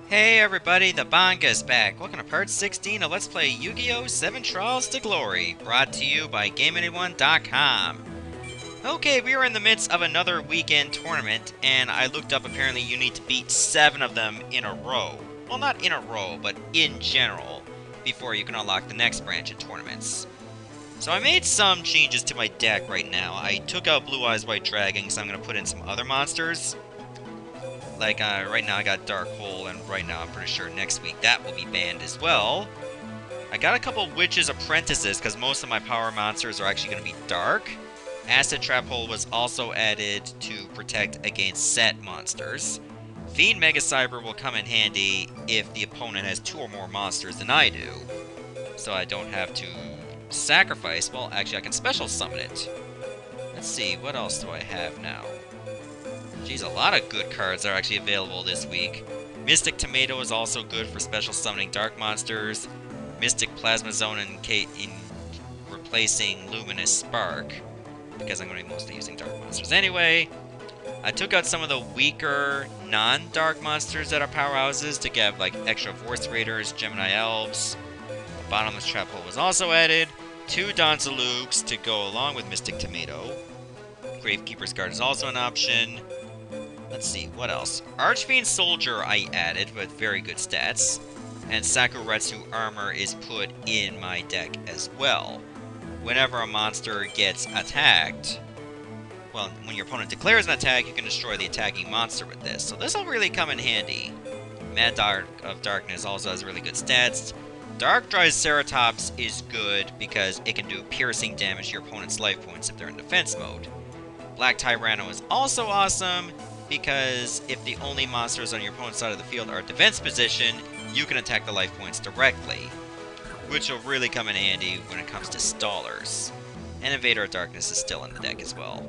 Hey everybody, the Banga's back. Welcome to part 16 of Let's Play Yu-Gi-Oh! 7 Trials to Glory, brought to you by GameAnyone.com. Okay, we are in the midst of another weekend tournament, and I looked up apparently you need to beat 7 of them in a row. Well, not in a row, but in general, before you can unlock the next branch in tournaments. So I made some changes to my deck right now. I took out Blue Eyes White Dragon, so I'm going to put in some other monsters. Like, right now I got Dark Hole, and right now I'm pretty sure next week that will be banned as well. I got a couple Witches Apprentices, because most of my power monsters are actually going to be dark. Acid Trap Hole was also added to protect against set monsters. Fiend Mega Cyber will come in handy if the opponent has 2 or more monsters than I do. So I don't have to sacrifice. Well, actually I can special summon it. Let's see, what else do I have now? Geez, a lot of good cards are actually available this week. Mystic Tomato is also good for special summoning dark monsters. Mystic Plasma Zone in replacing Luminous Spark, because I'm going to be mostly using dark monsters anyway. I took out some of the weaker non-dark monsters that are powerhouses to get like extra Force Raiders, Gemini Elves. The Bottomless Trap Hole was also added. 2 Donzalooks to go along with Mystic Tomato. Gravekeeper's Guard is also an option. Let's see, what else? Archfiend Soldier I added with very good stats. And Sakuretsu Armor is put in my deck as well. Whenever a monster gets attacked, well, when your opponent declares an attack, you can destroy the attacking monster with this. So this will really come in handy. Mad Dark of Darkness also has really good stats. Dark Triceratops is good because it can do piercing damage to your opponent's life points if they're in defense mode. Black Tyranno is also awesome, because if the only monsters on your opponent's side of the field are defense position, you can attack the life points directly, which will really come in handy when it comes to stallers. And Invader of Darkness is still in the deck as well.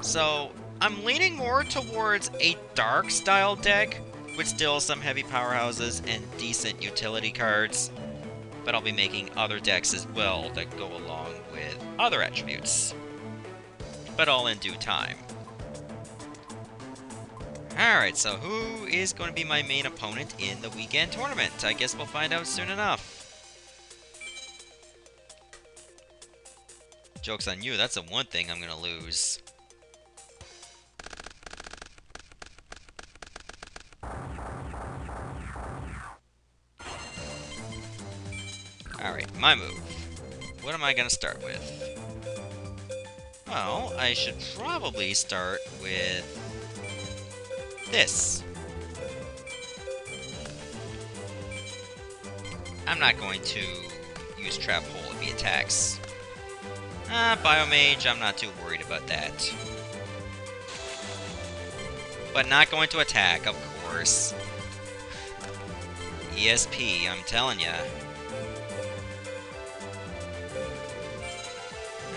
So, I'm leaning more towards a dark style deck, with still some heavy powerhouses and decent utility cards, but I'll be making other decks as well that go along with other attributes, but all in due time. Alright, so who is going to be my main opponent in the weekend tournament? I guess we'll find out soon enough. Joke's on you, that's the one thing I'm going to lose. Alright, my move. What am I going to start with? Well, I should probably start with this. I'm not going to use Trap Hole if he attacks. Biomage, I'm not too worried about that. But not going to attack, of course. ESP, I'm telling ya.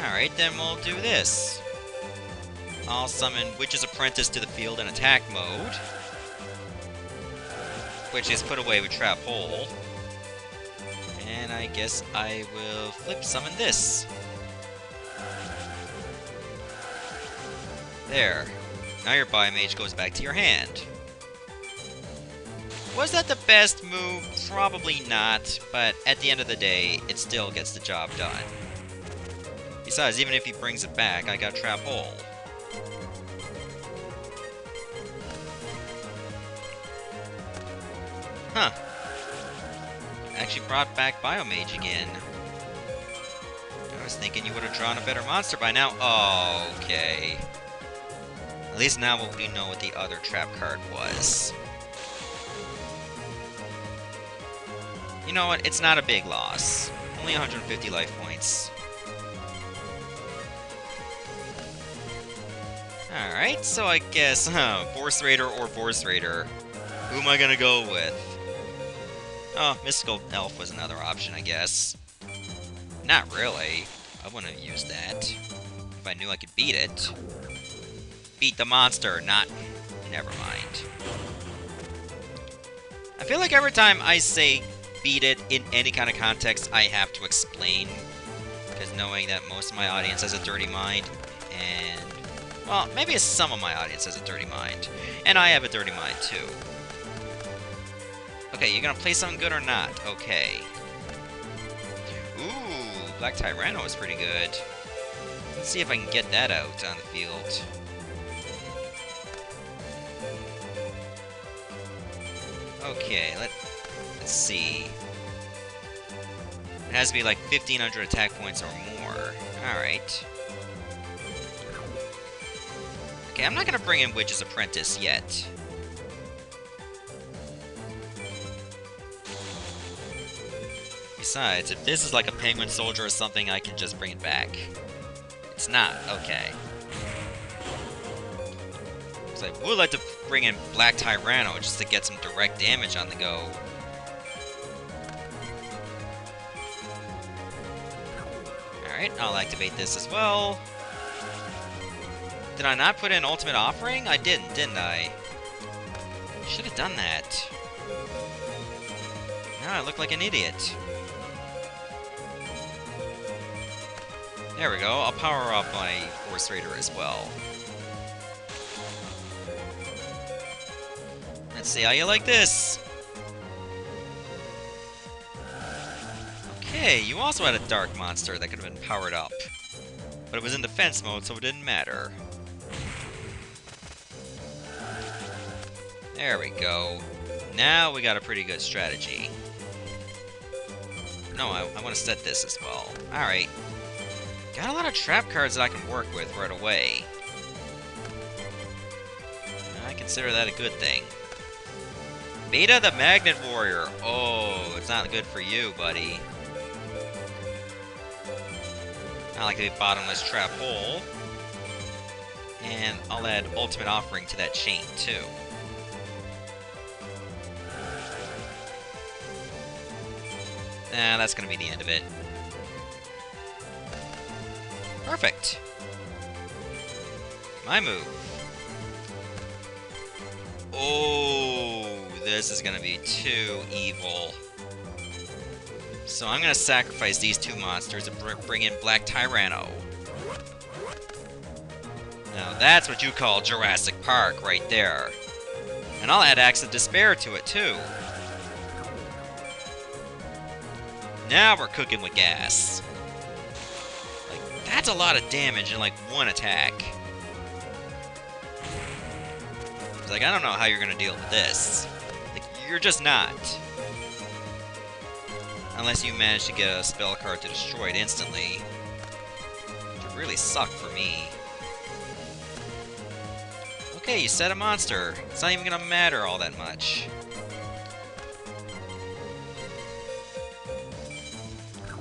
Alright, then we'll do this. I'll summon Witch's Apprentice to the field in attack mode, which is put away with Trap Hole. And I guess I will flip summon this. There. Now your Biomage goes back to your hand. Was that the best move? Probably not, but at the end of the day, it still gets the job done. Besides, even if he brings it back, I got Trap Hole. Huh. Actually brought back Biomage again. I was thinking you would have drawn a better monster by now. Oh, okay. At least now we know what the other trap card was. You know what? It's not a big loss. Only 150 life points. Alright, so I guess, Force Raider or Force Raider. Who am I gonna go with? Oh, Mystical Elf was another option, I guess. Not really. I wouldn't have used that if I knew I could beat it. Beat the monster, not... Never mind. I feel like every time I say beat it in any kind of context, I have to explain. Because knowing that most of my audience has a dirty mind, and... well, maybe some of my audience has a dirty mind. And I have a dirty mind, too. Okay, you gonna play something good or not? Okay. Ooh, Black Tyranno is pretty good. Let's see if I can get that out on the field. Okay, let's see. It has to be like 1,500 attack points or more. Alright. Okay, I'm not gonna bring in Witch's Apprentice yet. Besides, if this is like a Penguin Soldier or something, I can just bring it back. It's not. Okay. So I would like to bring in Black Tyranno just to get some direct damage on the go. Alright, I'll activate this as well. Did I not put in Ultimate Offering? I didn't I? Should have done that. Now I look like an idiot. There we go, I'll power up my Force Raider as well. Let's see how you like this! Okay, you also had a Dark Monster that could have been powered up. But it was in defense mode, so it didn't matter. There we go. Now we got a pretty good strategy. No, I want to set this as well. Alright. Got a lot of trap cards that I can work with right away. I consider that a good thing. Beta the Magnet Warrior. Oh, it's not good for you, buddy. I like the Bottomless Trap Hole. And I'll add Ultimate Offering to that chain, too. Nah, that's gonna be the end of it. Perfect. My move. Oh, this is gonna be too evil. So I'm gonna sacrifice these two monsters and bring in Black Tyranno. Now that's what you call Jurassic Park right there. And I'll add Axe of Despair to it too. Now we're cooking with gas. Like, that's a lot of damage in like one attack. It's like, I don't know how you're gonna deal with this. Like, you're just not. Unless you manage to get a spell card to destroy it instantly. Which would really suck for me. Okay, you set a monster. It's not even gonna matter all that much.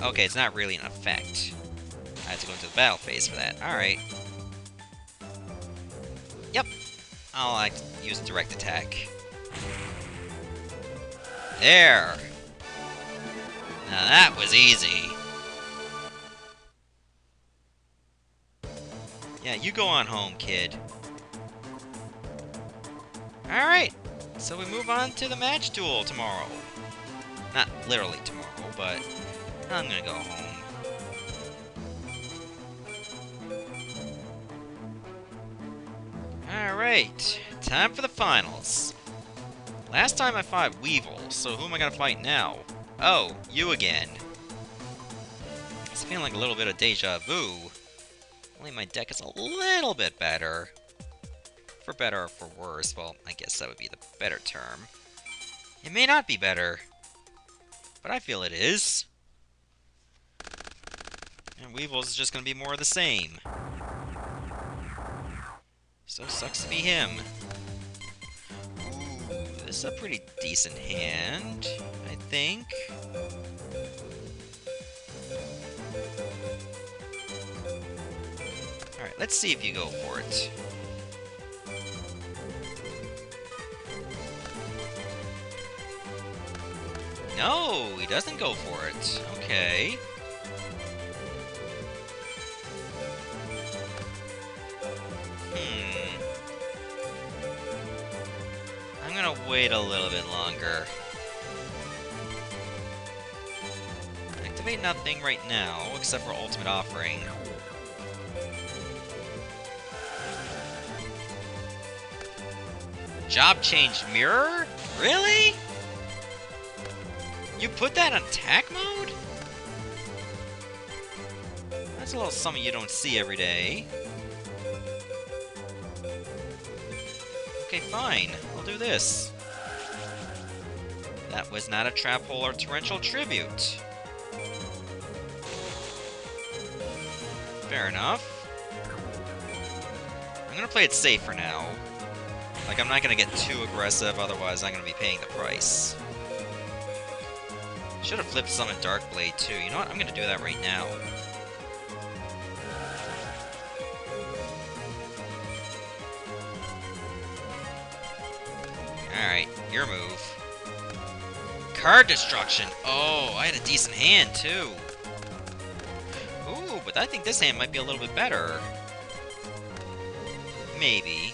Okay, it's not really an effect. I have to go into the battle phase for that. Alright. Yep. I'll use direct attack. There! Now that was easy. Yeah, you go on home, kid. Alright. So we move on to the match duel tomorrow. Not literally tomorrow, but I'm gonna go home. Alright, time for the finals. Last time I fought Weevil, so who am I gonna fight now? Oh, you again. It's feeling like a little bit of deja vu. Only my deck is a little bit better. For better or for worse, well, I guess that would be the better term. It may not be better, but I feel it is. And Weevil's just gonna be more of the same. So sucks to be him. Ooh, this is a pretty decent hand, I think. Alright, let's see if you go for it. No, he doesn't go for it. Okay. I'm gonna wait a little bit longer. Activate nothing right now, except for Ultimate Offering. Job change mirror? Really? You put that on attack mode? That's a little something you don't see every day. Okay, fine. I'll do this. That was not a trap hole or torrential tribute. Fair enough. I'm gonna play it safe for now. Like, I'm not gonna get too aggressive, otherwise I'm gonna be paying the price. Should have flipped Summon Darkblade too. You know what? I'm gonna do that right now. Alright, your move. Card destruction! Oh, I had a decent hand too. Ooh, but I think this hand might be a little bit better. Maybe.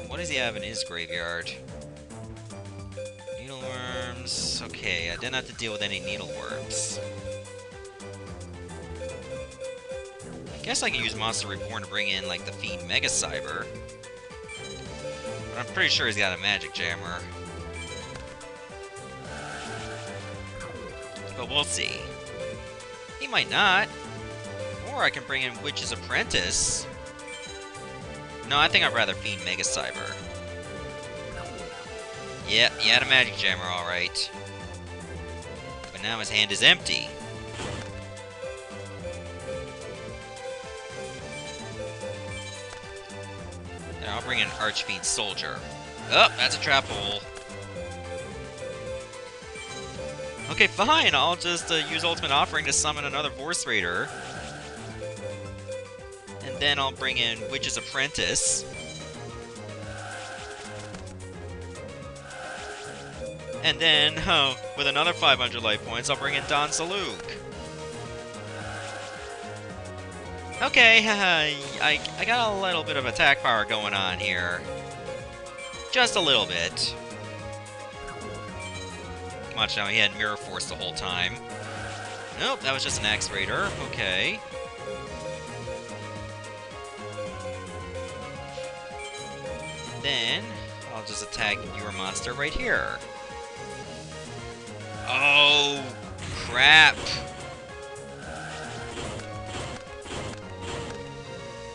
What does he have in his graveyard? Needleworms. Okay, I didn't have to deal with any needleworms. I guess I can use Monster Reborn to bring in, like, the Fiend Mega Cyber. But I'm pretty sure he's got a Magic Jammer. But we'll see. He might not. Or I can bring in Witch's Apprentice. No, I think I'd rather Fiend Mega Cyber. Yeah, he had a Magic Jammer, alright. But now his hand is empty. There, I'll bring in Archfiend Soldier. Oh, that's a trap hole. Okay, fine. I'll just use Ultimate Offering to summon another Force Raider. And then I'll bring in Witch's Apprentice. And then, with another 500 life points, I'll bring in Don Saluk. Okay, I got a little bit of attack power going on here. Just a little bit. Watch now, he had Mirror Force the whole time. Nope, that was just an X-Raider. Okay. Then, I'll just attack your monster right here. Oh, crap.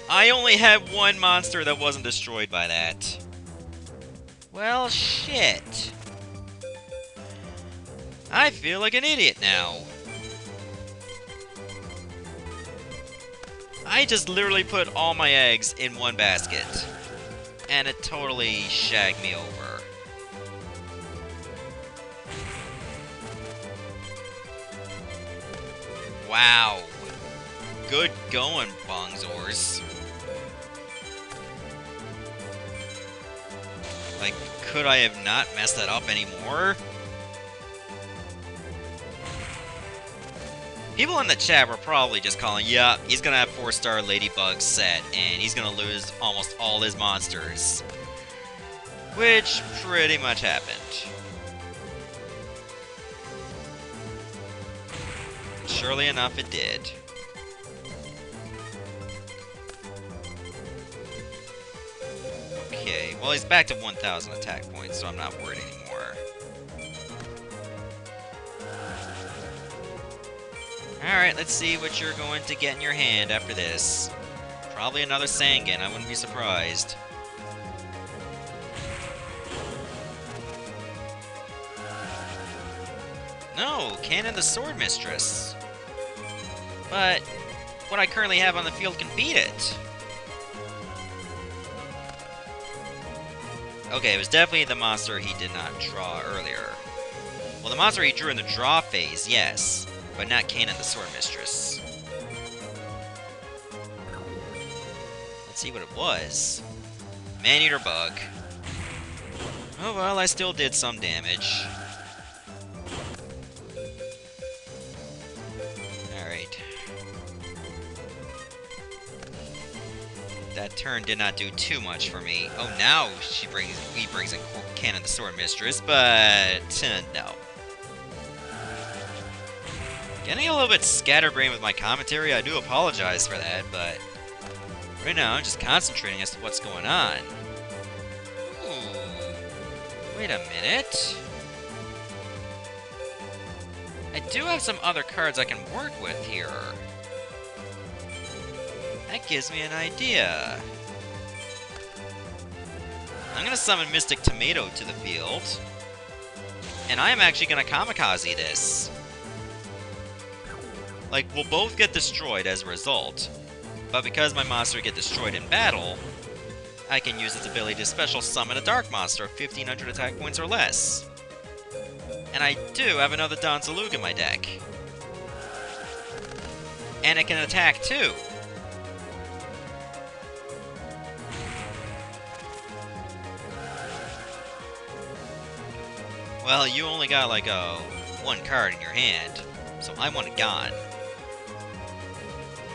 I only had one monster that wasn't destroyed by that. Well, shit. I feel like an idiot now. I just literally put all my eggs in one basket. And it totally shagged me over. Wow. Good going, Bongzors. Like, could I have not messed that up anymore? People in the chat were probably just calling, yeah, he's gonna have 4-star Ladybug set, and he's gonna lose almost all his monsters. Which pretty much happened. And surely enough, it did. Okay, well, he's back to 1,000 attack points, so I'm not worried anymore. Alright, let's see what you're going to get in your hand after this. Probably another Sangan, I wouldn't be surprised. No, Cannon the Sword Mistress. But what I currently have on the field can beat it. Okay, it was definitely the monster he did not draw earlier. Well, the monster he drew in the draw phase, yes. But not Cannon the Sword Mistress. Let's see what it was. Man-Eater Bug. Oh well, I still did some damage. Alright. That turn did not do too much for me. Oh, now he brings in Cannon the Sword Mistress, but no. Getting a little bit scatterbrained with my commentary, I do apologize for that, but right now I'm just concentrating as to what's going on. Ooh. Wait a minute. I do have some other cards I can work with here. That gives me an idea. I'm gonna summon Mystic Tomato to the field. And I am actually gonna Kamikaze this. Like, we'll both get destroyed as a result. But because my monster get destroyed in battle, I can use its ability to special summon a dark monster of 1500 attack points or less. And I do have another Donsalug in my deck. And it can attack too. Well, you only got like one card in your hand, so I want it gone.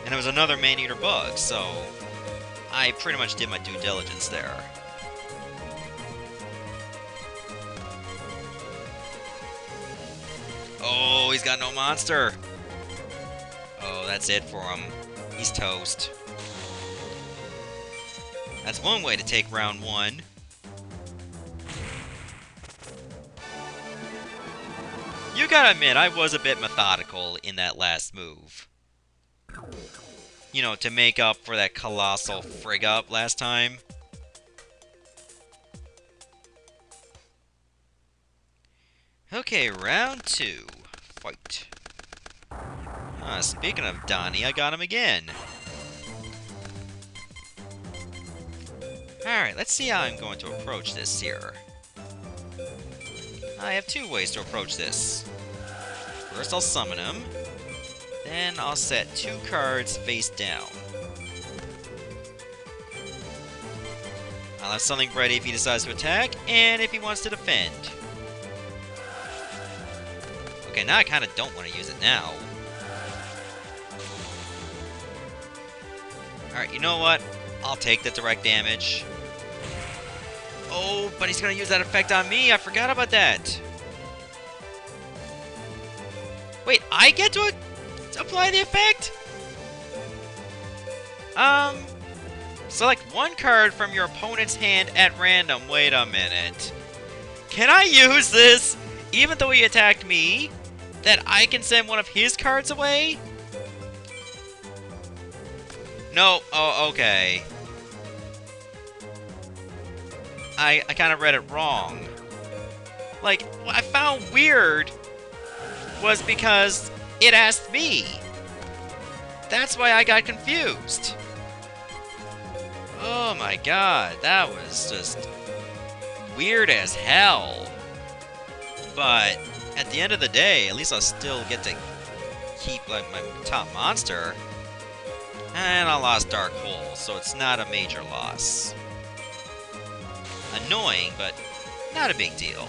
And it was another Man-Eater bug, so I pretty much did my due diligence there. Oh, he's got no monster. Oh, that's it for him. He's toast. That's one way to take round one. You gotta admit, I was a bit methodical in that last move. You know, to make up for that colossal frig up last time. Okay, round two. Fight. Speaking of Donnie, I got him again. Alright, let's see how I'm going to approach this here. I have two ways to approach this. First, I'll summon him. Then I'll set two cards face down. I'll have something ready if he decides to attack, and if he wants to defend. Okay, now I kind of don't want to use it now. Alright, you know what? I'll take the direct damage. Oh, but he's going to use that effect on me. I forgot about that. Wait, I get to apply the effect? Select one card from your opponent's hand at random. Wait a minute. Can I use this, even though he attacked me, that I can send one of his cards away? No. Oh, okay. I kind of read it wrong. Like, what I found weird was because it asked me. That's why I got confused. Oh my god, that was just weird as hell. But at the end of the day, at least I'll still get to keep like my top monster. And I lost Dark Hole, so it's not a major loss. Annoying, but not a big deal.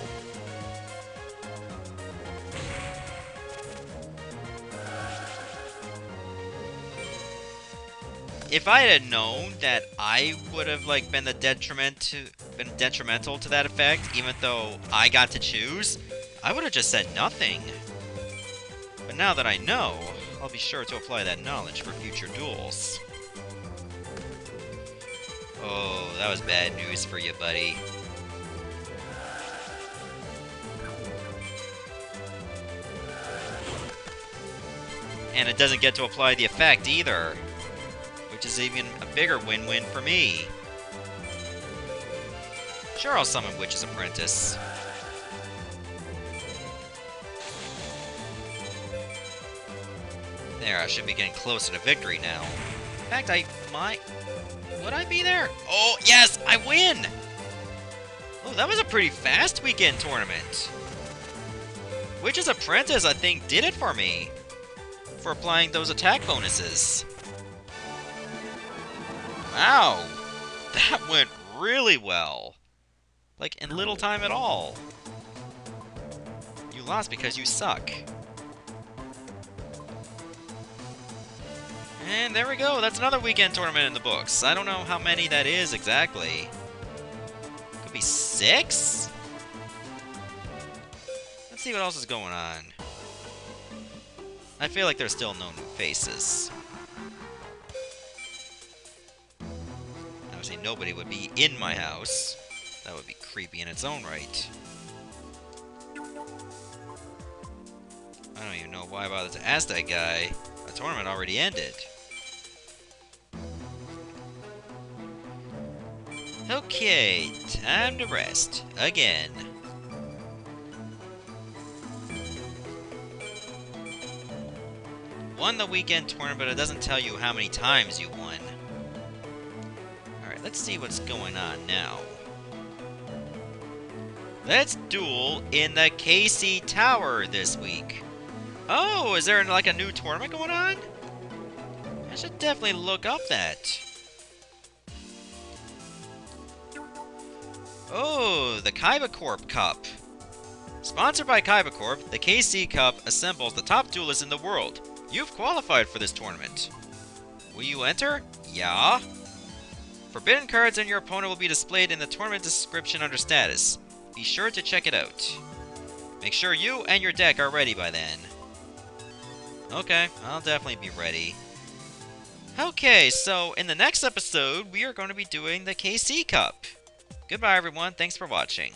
If I had known that I would have like been detrimental to that effect, even though I got to choose, I would have just said nothing. But now that I know, I'll be sure to apply that knowledge for future duels. Oh, that was bad news for you, buddy. And it doesn't get to apply the effect either, which is even a bigger win-win for me. Sure, I'll summon Witch's Apprentice. There, I should be getting closer to victory now. In fact, I might... Would I be there? Oh, yes! I win! Oh, that was a pretty fast weekend tournament. Witch's Apprentice, I think, did it for me. For applying those attack bonuses. Wow! That went really well. Like, in little time at all. You lost because you suck. And there we go, that's another weekend tournament in the books. I don't know how many that is exactly. Could be 6? Let's see what else is going on. I feel like there's still no new faces. Obviously nobody would be in my house. That would be creepy in its own right. I don't even know why I bothered to ask that guy. The tournament already ended. Okay, time to rest. Again. Won the weekend tournament, but it doesn't tell you how many times you won. Alright, let's see what's going on now. Let's duel in the KC Tower this week. Oh, is there like a new tournament going on? I should definitely look up that. Oh, the Kaiba Corp Cup. Sponsored by Kaiba Corp, the KC Cup assembles the top duelists in the world. You've qualified for this tournament. Will you enter? Yeah. Forbidden cards on your opponent will be displayed in the tournament description under status. Be sure to check it out. Make sure you and your deck are ready by then. Okay, I'll definitely be ready. Okay, so in the next episode, we are going to be doing the KC Cup. Goodbye, everyone. Thanks for watching.